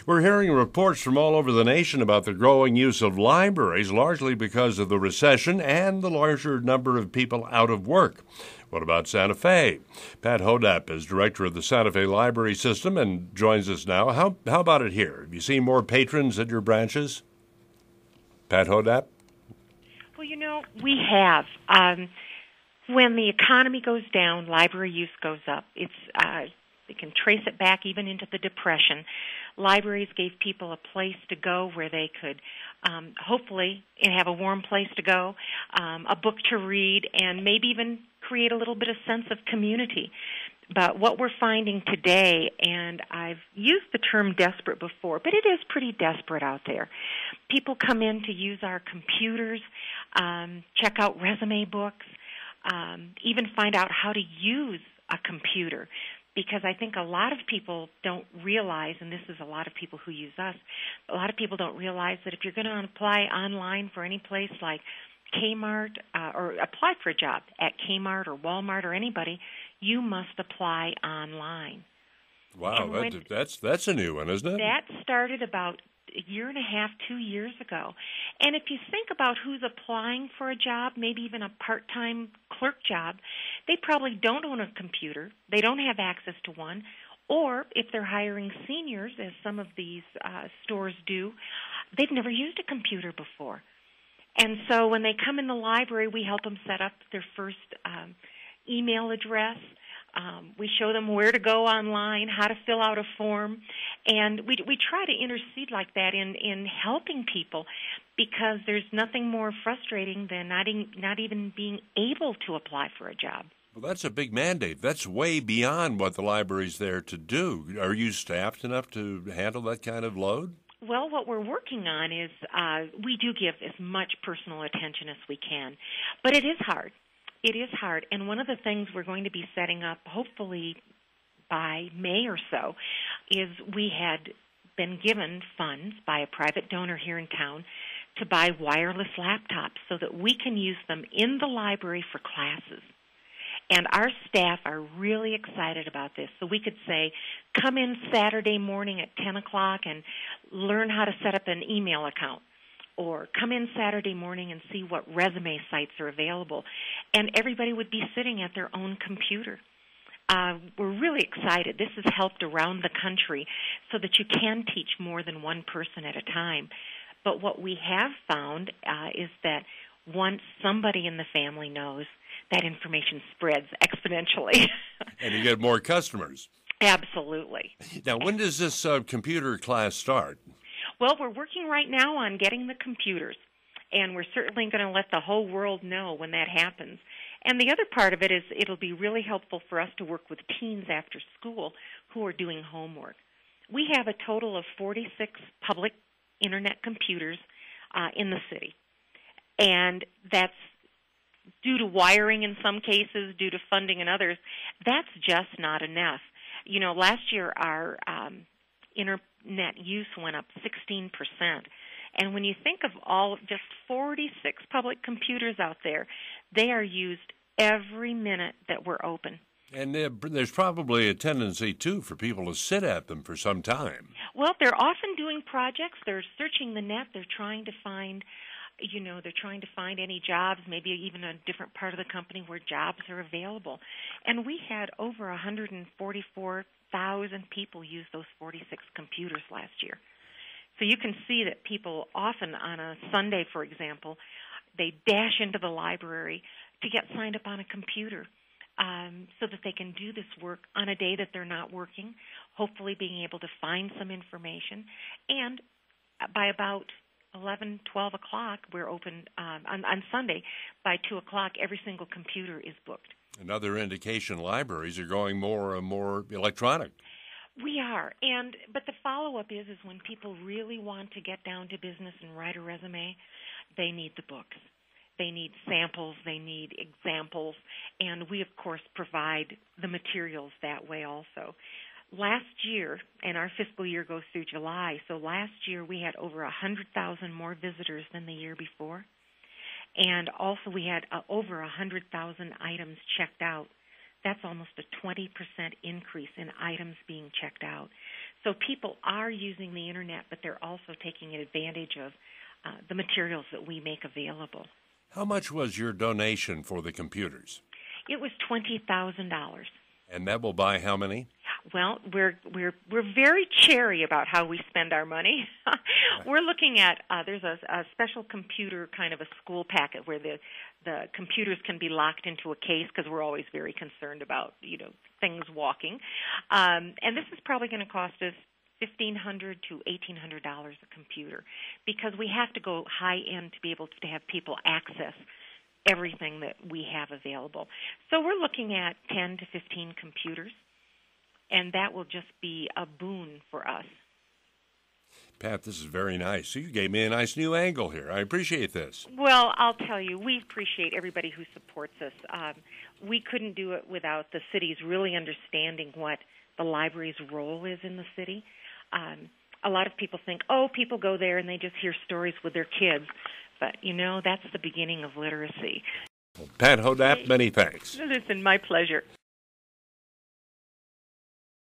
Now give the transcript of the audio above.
We're hearing reports from all over the nation about the growing use of libraries, largely because of the recession and the larger number of people out of work. What about Santa Fe? Pat Hodap is director of the Santa Fe Library System and joins us now. How about it here? Have you seen more patrons at your branches? Pat Hodap? Well, we have. When the economy goes down, library use goes up. We can trace it back even into the Depression. Libraries gave people a place to go where they could hopefully have a warm place to go, a book to read, and maybe even create a little bit of sense of community. But what we're finding today, and I've used the term desperate before, but it is pretty desperate out there. People come in to use our computers, check out resume books, even find out how to use a computer. Because I think a lot of people don't realize, and this is a lot of people who use us, a lot of people don't realize that if you're going to apply online for any place like Kmart, or apply for a job at Kmart or Walmart or anybody, you must apply online. Wow, that's a new one, isn't it? That started about a year and a half, 2 years ago. And if you think about who's applying for a job, maybe even a part-time clerk job, they probably don't own a computer. They don't have access to one. Or if they're hiring seniors, as some of these stores do, they've never used a computer before. And so when they come in the library, we help them set up their first email address. We show them where to go online, how to fill out a form, and we try to intercede like that in helping people, because there's nothing more frustrating than not even being able to apply for a job. Well, that's a big mandate. That's way beyond what the library's there to do. Are you staffed enough to handle that kind of load? Well, what we're working on is we do give as much personal attention as we can, but it is hard. It is hard, and one of the things we're going to be setting up, hopefully by May or so, is we had been given funds by a private donor here in town to buy wireless laptops so that we can use them in the library for classes. And our staff are really excited about this. So we could say, come in Saturday morning at 10 o'clock and learn how to set up an email account. Or come in Saturday morning and see what resume sites are available. And everybody would be sitting at their own computer. We're really excited. This has helped around the country so that you can teach more than one person at a time. But what we have found is that once somebody in the family knows, that information spreads exponentially. And you get more customers. Absolutely. Now, when does this computer class start? Well, we're working right now on getting the computers, and we're certainly going to let the whole world know when that happens. And the other part of it is it'll be really helpful for us to work with teens after school who are doing homework. We have a total of 46 public Internet computers in the city, and that's due to wiring in some cases, due to funding in others. That's just not enough. You know, last year our Internet use went up 16%. And when you think of just 46 public computers out there, they are used every minute that we're open. And there's probably a tendency, too, for people to sit at them for some time. Well, they're often doing projects. They're searching the net. They're trying to find any jobs, maybe even a different part of the company where jobs are available. And we had over 144,000 people use those 46 computers last year. So you can see that people often on a Sunday, for example, they dash into the library to get signed up on a computer so that they can do this work on a day that they're not working, hopefully being able to find some information. And by about 11, 12 o'clock, we're open on Sunday. By 2 o'clock, every single computer is booked. Another indication libraries are going more and more electronic. We are, but the follow-up is when people really want to get down to business and write a resume, they need the books. They need samples, they need examples, and we, of course, provide the materials that way also. Last year, and our fiscal year goes through July, so last year we had over 100,000 more visitors than the year before. And also we had over 100,000 items checked out. That's almost a 20% increase in items being checked out. So people are using the internet, but they're also taking advantage of the materials that we make available. How much was your donation for the computers? It was $20,000. And that will buy how many? Well, we're very chary about how we spend our money. We're looking at there's a special computer kind of a school packet where the computers can be locked into a case because we're always very concerned about things walking. And this is probably going to cost us $1,500 to $1,800 a computer because we have to go high end to be able to have people access everything that we have available. So we're looking at 10 to 15 computers, and that will just be a boon for us. Pat, this is very nice. So you gave me a nice new angle here. I appreciate this. Well, I'll tell you, we appreciate everybody who supports us. We couldn't do it without the city's really understanding what the library's role is in the city. A lot of people think, people go there and they just hear stories with their kids. But, that's the beginning of literacy. Pat Hodapp, many thanks. Listen, my pleasure.